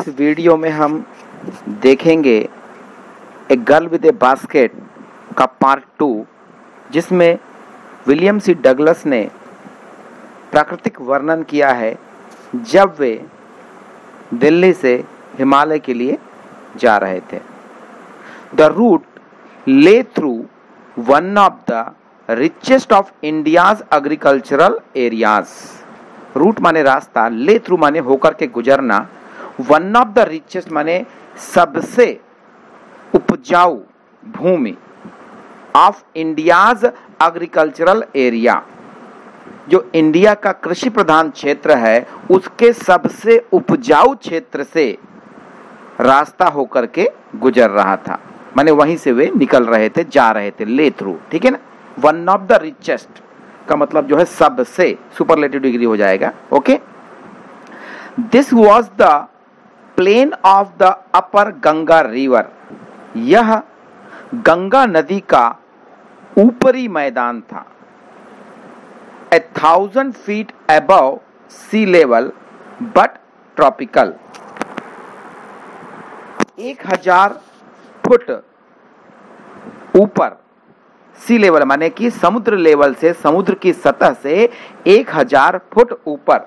Video में हम देखेंगे a girl with A basket का पार्ट 2, जिसमें विलियम सी डगलस ने प्राकृतिक वर्णन किया है जब वे दिल्ली से हिमालय के लिए जा रहे थे। The route lay through one of the richest of India's agricultural areas. Route माने रास्ता, ले थ्रू माने होकर के गुजरना, वन ऑफ द रिचेस्ट माने सबसे उपजाऊ भूमि, ऑफ इंडियाज एग्रीकल्चरल एरिया, जो इंडिया का कृषि प्रधान क्षेत्र है उसके सबसे उपजाऊ क्षेत्र से रास्ता होकर के गुजर रहा था। माने वहीं से वे निकल रहे थे, जा रहे थे, ले थ्रू, ठीक है ना। वन ऑफ द रिचेस्ट का मतलब जो है सबसे, सुपरलेटिव डिग्री हो जाएगा। Okay, this was the plain of the upper Ganga river. यह गंगा नदी का ऊपरी मैदान था। 1000 feet above sea level but tropical। 1000 foot ऊपर, सी लेवल माने कि समुद्र लेवल से, समुद्र की सतह से 1000 फुट ऊपर,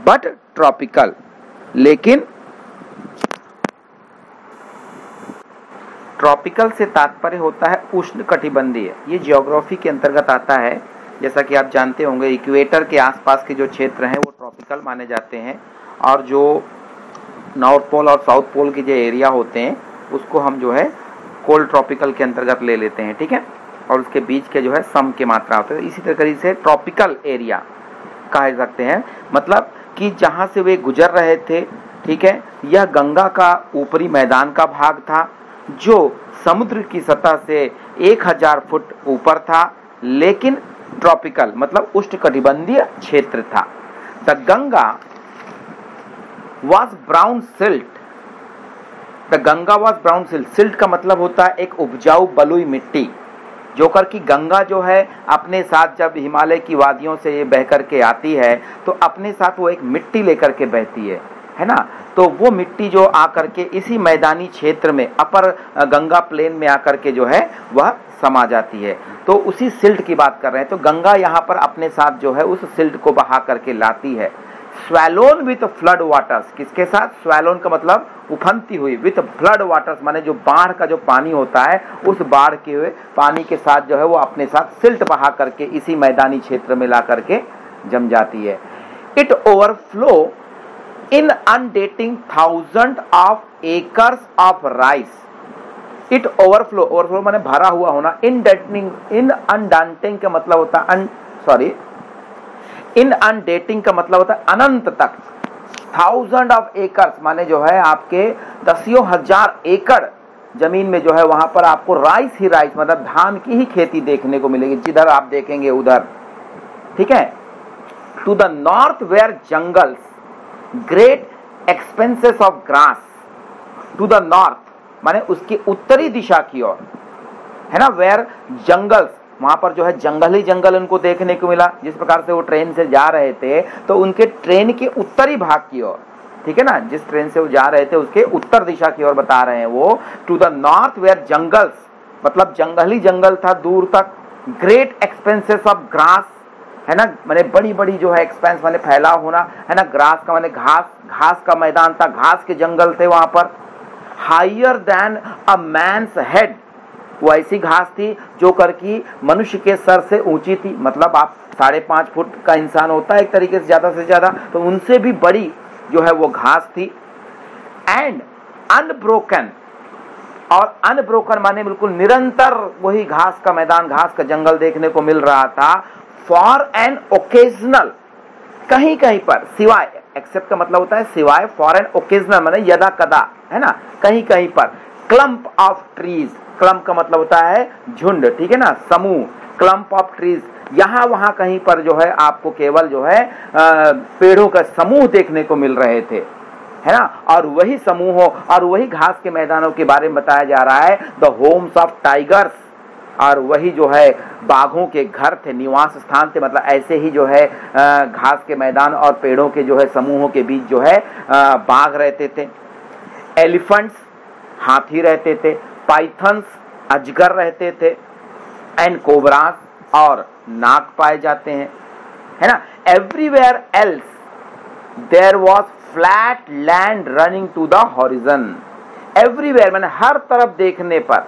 बट ट्रॉपिकल, लेकिन ट्रॉपिकल से तात्पर्य होता है उष्ण कटिबंधीय। ये ज्योग्राफी के अंतर्गत आता है। जैसा कि आप जानते होंगे, इक्वेटर के आसपास के जो क्षेत्र हैं वो ट्रॉपिकल माने जाते हैं, और जो नॉर्थ पोल और साउथ पोल के जो एरिया होते हैं उसको हम जो है कोल्ड ट्रॉपिकल के अंतर्गत ले लेते हैं, ठीक है। और उसके बीच के जो है सम की मात्रा होती है। इसी तरीके से ट्रॉपिकल एरिया कह सकते हैं, मतलब कि जहाँ से वे गुजर रहे थे, ठीक है, यह गंगा का ऊपरी मैदान का भाग था जो समुद्र की सतह से 1000 फुट ऊपर था, लेकिन ट्रॉपिकल मतलब उष्णकटिबंधीय क्षेत्र था। The Ganga was brown silt. The Ganga was brown silt. Silt का मतलब होता है एक उपजाऊ बलुई मिट्टी, जो कर की गंगा जो है अपने साथ जब हिमालय की वादियों से ये बह करके आती है तो अपने साथ वो एक मिट्टी लेकर के बहती है ना। तो वो मिट्टी जो आकर के इसी मैदानी क्षेत्र में, अपर गंगा प्लेन में आकर के जो है वह समा जाती है। तो उसी सिल्ट की बात कर रहे हैं। तो गंगा यहाँ पर अपने साथ जो है उस सिल्ट को बहा करके लाती है। स्वैलोन विथ फ्लड वाटर्स, किसके साथ? स्वैलोन का मतलब उफनती हुई, विथ फ्लड वाटर्स माने जो बाढ़ का जो पानी होता है, उस बाढ़ के हुए पानी के साथ जो है वो अपने साथ सिल्ट बहा करके इसी मैदानी क्षेत्र में ला करके जम जाती है। It overflow in inundating 1000 of acres of rice। It overflow, overflow माने भरा हुआ होना। इन अनडेटिंग का मतलब होता है इन अनडेटिंग का मतलब होता है अनंत तक। 1000 of acres माने जो है आपके दसियों हजार एकड़ जमीन में जो है वहां पर आपको राइस ही राइस मतलब धान की ही खेती देखने को मिलेगी, जिधर आप देखेंगे उधर, ठीक है। To the north were jungles, great expanses of grass. To the north माने उसकी उत्तरी दिशा की ओर, है ना, वेयर जंगल्स, वहां पर जो है जंगल ही जंगल उनको देखने को मिला। जिस प्रकार से वो ट्रेन से जा रहे थे तो उनके ट्रेन के उत्तरी भाग की ओर, ठीक है ना, जिस ट्रेन से वो जा रहे थे उसके उत्तर दिशा की ओर बता रहे हैं वो। To the north were jungles मतलब जंगल ही जंगल था दूर तक। ग्रेट एक्सपेंसेस ऑफ ग्रास, है ना, माने बड़ी बड़ी जो है एक्सपेंस माने फैलाव होना, है ना। ग्रास का माने घास, घास का मैदान था, घास के जंगल थे वहां पर। हायर देन अ मैन्स हेड, वो ऐसी घास थी जो कर की मनुष्य के सर से ऊंची थी, मतलब आप 5.5 फुट का इंसान होता है एक तरीके से ज्यादा, तो उनसे भी बड़ी जो है वो घास थी। एंड अनब्रोकन, और अनब्रोकन माने बिल्कुल निरंतर वही घास का मैदान, घास का जंगल देखने को मिल रहा था। फॉर एन ओकेजनल, कहीं कहीं पर, सिवाय, एक्सेप्ट का मतलब होता है सिवाय, फॉर एन ओकेजनल माने यदा कदा, है ना, कहीं कहीं पर। क्लम्प ऑफ ट्रीज, क्लम्प का मतलब होता है झुंड, ठीक है ना, समूह। क्लम्प ऑफ ट्रीज, यहाँ वहां कहीं पर जो है आपको केवल जो है पेड़ों का समूह देखने को मिल रहे थे, है ना। और वही समूहों और वही घास के मैदानों के बारे में बताया जा रहा है। द होम्स ऑफ टाइगर्स, और वही जो है बाघों के घर थे, निवास स्थान थे। मतलब ऐसे ही जो है घास के मैदान और पेड़ों के जो है समूहों के बीच जो है बाघ रहते थे। एलिफेंट्स हाथी रहते थे, पाइथन्स अजगर रहते थे, एंड कोबरास और नाग पाए जाते हैं, है ना। Everywhere else there was flat land running to the horizon. Everywhere मैंने हर तरफ देखने पर,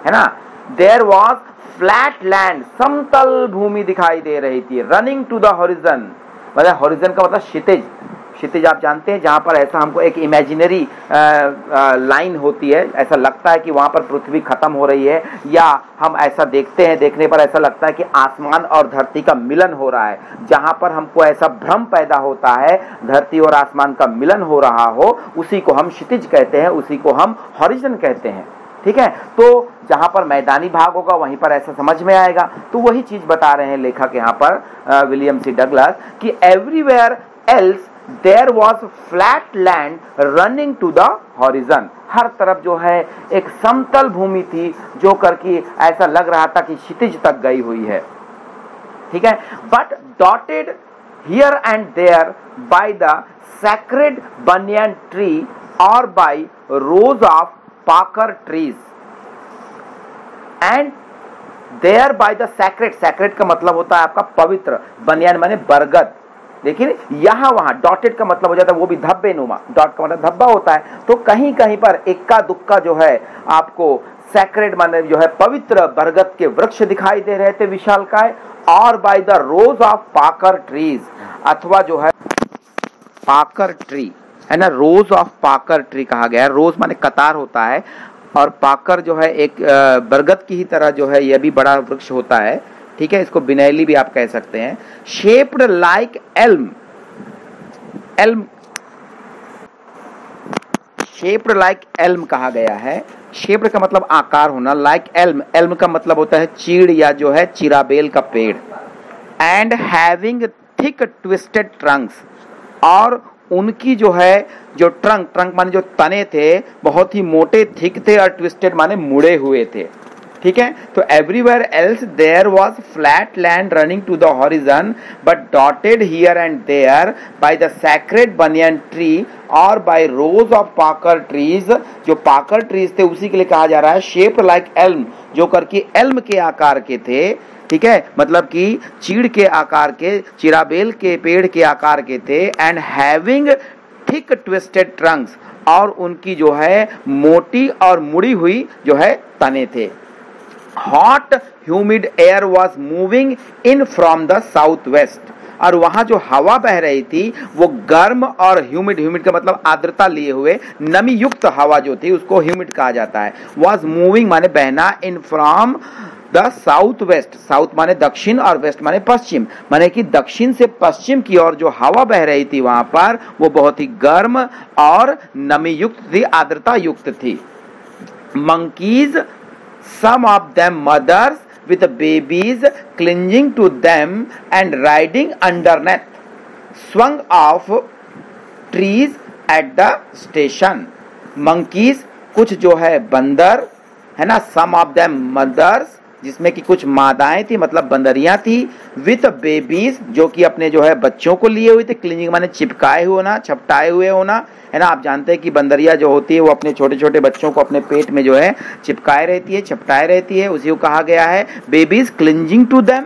है ना, देयर वॉज फ्लैट लैंड, समतल भूमि दिखाई दे रही थी। रनिंग टू द हॉरिजन, मतलब हॉरिजन का मतलब क्षितिज। क्षितिज आप जानते हैं, जहां पर ऐसा हमको एक इमेजिनरी लाइन होती है, ऐसा लगता है कि वहां पर पृथ्वी खत्म हो रही है, या हम ऐसा देखते हैं, देखने पर ऐसा लगता है कि आसमान और धरती का मिलन हो रहा है। जहां पर हमको ऐसा भ्रम पैदा होता है धरती और आसमान का मिलन हो रहा हो, उसी को हम क्षितिज कहते हैं, उसी को हम हॉरिजन कहते हैं। ठीक है, तो जहां पर मैदानी भाग होगा वहीं पर ऐसा समझ में आएगा। तो वही चीज बता रहे हैं लेखक यहाँ पर विलियम सी डगलस कि everywhere else there was flat land running to the horizon. हर तरफ जो है एक समतल भूमि थी जो करके ऐसा लग रहा था कि क्षितिज तक गई हुई है। ठीक है, but dotted here and there by the sacred banyan tree और by rows of pakar trees and there by the sacred. Sacred का मतलब होता है आपका पवित्र, बनियान माने बरगद। देखिए यहां वहां डॉटेड का मतलब हो जाता है वो भी धब्बे नुमा, डॉट का मतलब धब्बा होता है। तो कहीं कहीं पर इक्का दुक्का जो है आपको सैक्रेड माने जो है पवित्र बरगद के वृक्ष दिखाई दे रहे थे विशालकाय, और by the rose of pakar trees, अथवा जो है पाकर ट्री, है ना, रोज ऑफ पाकर ट्री कहा गया है। रोज माने कतार होता है, और पाकर जो है एक बरगद की ही तरह जो है यह भी बड़ा वृक्ष होता है। ठीक है, इसको बिनैली भी आप कह सकते हैं। Shaped like Elm, Elm shaped like Elm कहा गया है। शेप्ड का मतलब आकार होना, लाइक एल्म, एल्म का मतलब होता है चीड़ या जो है चिराबेल का पेड़। And having thick twisted Trunks, और उनकी जो है जो ट्रंक, ट्रंक माने जो तने थे बहुत ही मोटे, थिक थे, और ट्विस्टेड माने मुड़े हुए थे। ठीक है, तो everywhere else there was flat land running to the horizon but dotted here and there by the sacred banyan tree और by rows of pakar trees. जो पाकर ट्रीज थे उसी के लिए कहा जा रहा है शेप लाइक एल्म, जो करके एल्म के आकार के थे। ठीक है, मतलब कि चीड़ के आकार के, चिराबेल के पेड़ के आकार के थे। And having thick twisted Trunks, और उनकी जो है मोटी और मुड़ी हुई जो है तने थे। Hot humid air was moving in from the south west, और वहां जो हवा बह रही थी वो गर्म और ह्यूमिड, ह्यूमिड का मतलब आर्द्रता लिए हुए नमी युक्त हवा जो थी उसको ह्यूमिड कहा जाता है। वॉज मूविंग माने बहना, in from the south west, south माने दक्षिण और वेस्ट माने पश्चिम, माने कि दक्षिण से पश्चिम की ओर जो हवा बह रही थी वहां पर वो बहुत ही गर्म और नमी युक्त थी, आर्द्रता युक्त थी। Monkeys, some of them mothers with babies clinging to them and riding underneath, swung off trees at the station. Monkeys, कुछ जो है बंदर, है ना, some of them mothers, जिसमें कि कुछ मादाएं थी मतलब बंदरियां थी, विथ बेबीज, जो कि अपने जो है बच्चों को लिए हुए थे, क्लिंजिंग माने चिपकाए हुए होना, छपटाए हुए होना, है ना। आप जानते हैं कि बंदरिया जो होती है वो अपने छोटे छोटे बच्चों को अपने पेट में जो है चिपकाए रहती है, छपटाए रहती है, उसी को कहा गया है बेबीज क्लिंजिंग टू देम,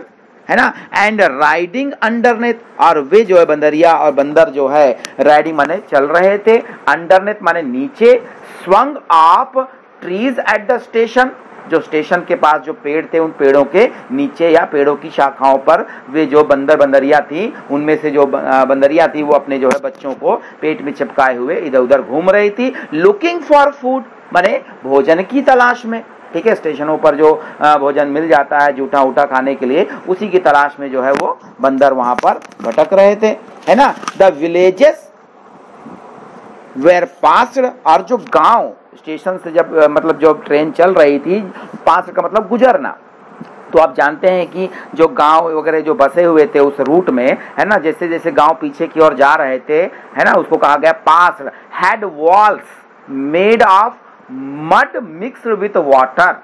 है ना। एंड राइडिंग अंडरनेथ, और वे जो है बंदरिया और बंदर जो है राइडिंग माने चल रहे थे, अंडरनेथ माने नीचे, swung of trees at the station, जो स्टेशन के पास जो पेड़ थे उन पेड़ों के नीचे या पेड़ों की शाखाओं पर वे जो बंदरिया थी, उनमें से जो बंदरिया थी वो अपने जो है बच्चों को पेट में चिपकाए हुए इधर उधर घूम रही थी। लुकिंग फॉर फूड माने भोजन की तलाश में। ठीक है, स्टेशनों पर जो भोजन मिल जाता है जूठा उठा खाने के लिए, उसी की तलाश में जो है वो बंदर वहां पर भटक रहे थे, है ना। द विलेजेस वेर पास्ड, और जो गांव स्टेशन से जब मतलब जो ट्रेन चल रही थी, पास का मतलब गुजरना, तो आप जानते हैं कि जो गांव वगैरह जो बसे हुए थे उस रूट में, है ना, जैसे जैसे गांव पीछे की ओर जा रहे थे, है ना, उसको कहा गया पास। Had walls made of mud mixed with water,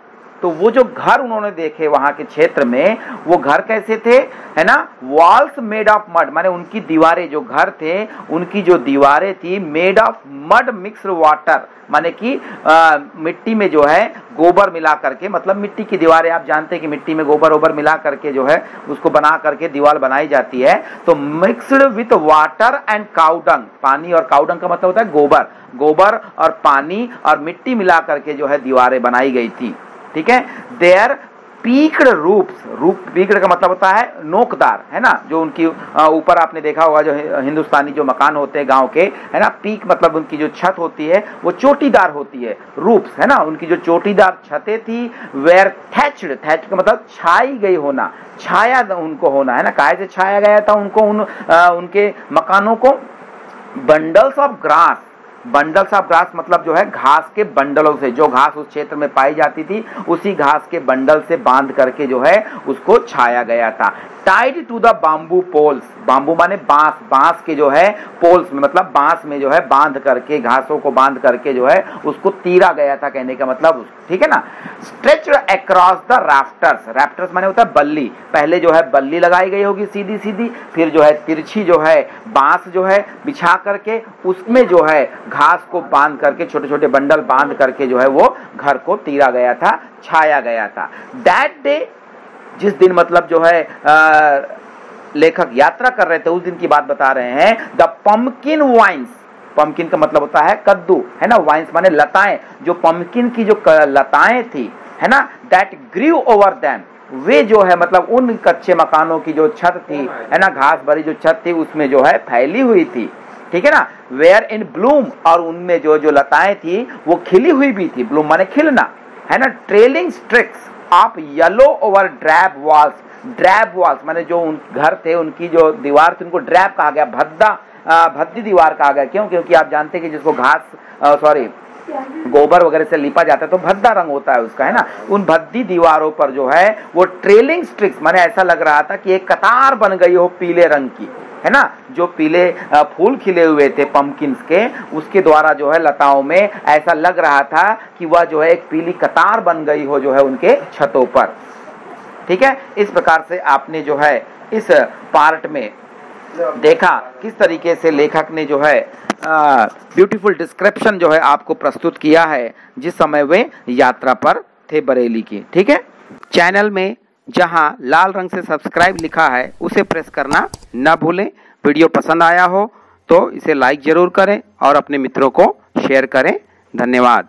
तो वो जो घर उन्होंने देखे वहां के क्षेत्र में, वो घर कैसे थे, है ना, वॉल्स मेड ऑफ मड, माने उनकी दीवारें, जो घर थे उनकी जो दीवारें थी, made of mud mixed water, माने कि मिट्टी में जो है गोबर मिला करके, मतलब मिट्टी की दीवारें, आप जानते हैं कि मिट्टी में गोबर ओबर मिला करके जो है उसको बना करके दीवार बनाई जाती है। तो mixed with water and cow dung, पानी और काउडंग का मतलब होता है गोबर, गोबर और पानी और मिट्टी मिला करके जो है दीवारें बनाई गई थी। ठीक है, there peaked roofs, roof peaked का मतलब होता है नोकदार, है ना, जो उनकी ऊपर आपने देखा होगा जो हिंदुस्तानी जो मकान होते हैं गांव के, है ना, पीक मतलब उनकी जो छत होती है वो चोटीदार होती है, रूफ्स, है ना, उनकी जो चोटीदार छतें थी, वेयर थैच्ड, थैच का मतलब छाई गई होना, छाया उनको होना, है ना, काहे से छाया गया था उनको, उनके मकानों को, bundles of grass, bundles of grass मतलब जो है घास के बंडलों से, जो घास उस क्षेत्र में पाई जाती थी उसी घास के बंडल से बांध करके जो है उसको छाया गया था। Tied to the bamboo poles, bamboo माने बांस, बांस के जो है पोल्स में मतलब बांस में जो है बांध करके, घासों को बांध करके जो है उसको तीरा गया था, कहने का मतलब, ठीक है ना। Stretched across the rafters, rafters माने होता है बल्ली, पहले जो है बल्ली लगाई गई होगी सीधी सीधी, फिर जो है तिरछी जो है बांस जो है बिछा करके उसमें जो है घास को बांध करके, छोटे छोटे बंडल बांध करके जो है वो घर को तीरा गया था, छाया गया था। दैट डे, जिस दिन मतलब जो है लेखक यात्रा कर रहे थे उस दिन की बात बता रहे हैं, द पम्पकिन वाइन्स, पम्पकिन का मतलब होता है कद्दू, है ना, वाइन्स माने लताएं, जो पम्पकिन की जो लताएं थी, है ना, दैट ग्रीव ओवर देम, वे जो है मतलब उन कच्चे मकानों की जो छत थी, है ना, घास भरी जो छत थी उसमें जो है फैली हुई थी, ठीक है ना, वेयर इन ब्लूम, और उनमें जो जो लताएं थी वो खिली हुई भी थी, ब्लूम माने खिलना, है ना, trailing streaks of yellow over drab walls, drab walls माने जो उन घर थे उनकी जो दीवार थी उनको ड्रैब कहा गया, भद्दी दीवार कहा गया, क्यों, क्योंकि आप जानते हैं कि जिसको घास गोबर वगैरह से लिपा जाता है तो भद्दा रंग होता है उसका, है ना, उन भद्दी दीवारों पर जो है वो ट्रेलिंग स्ट्रिक्स माने ऐसा लग रहा था कि एक कतार बन गई हो पीले रंग की, है ना, जो पीले फूल खिले हुए थे पंपकिन्स के, उसके द्वारा जो है लताओं में ऐसा लग रहा था कि वह जो है एक पीली कतार बन गई हो जो है उनके छतों पर। ठीक है, इस प्रकार से आपने जो है इस पार्ट में देखा किस तरीके से लेखक ने जो है ब्यूटीफुल डिस्क्रिप्शन जो है आपको प्रस्तुत किया है जिस समय वे यात्रा पर थे बरेली की। ठीक है, चैनल में जहां लाल रंग से सब्सक्राइब लिखा है उसे प्रेस करना न भूलें। वीडियो पसंद आया हो तो इसे लाइक जरूर करें और अपने मित्रों को शेयर करें। धन्यवाद।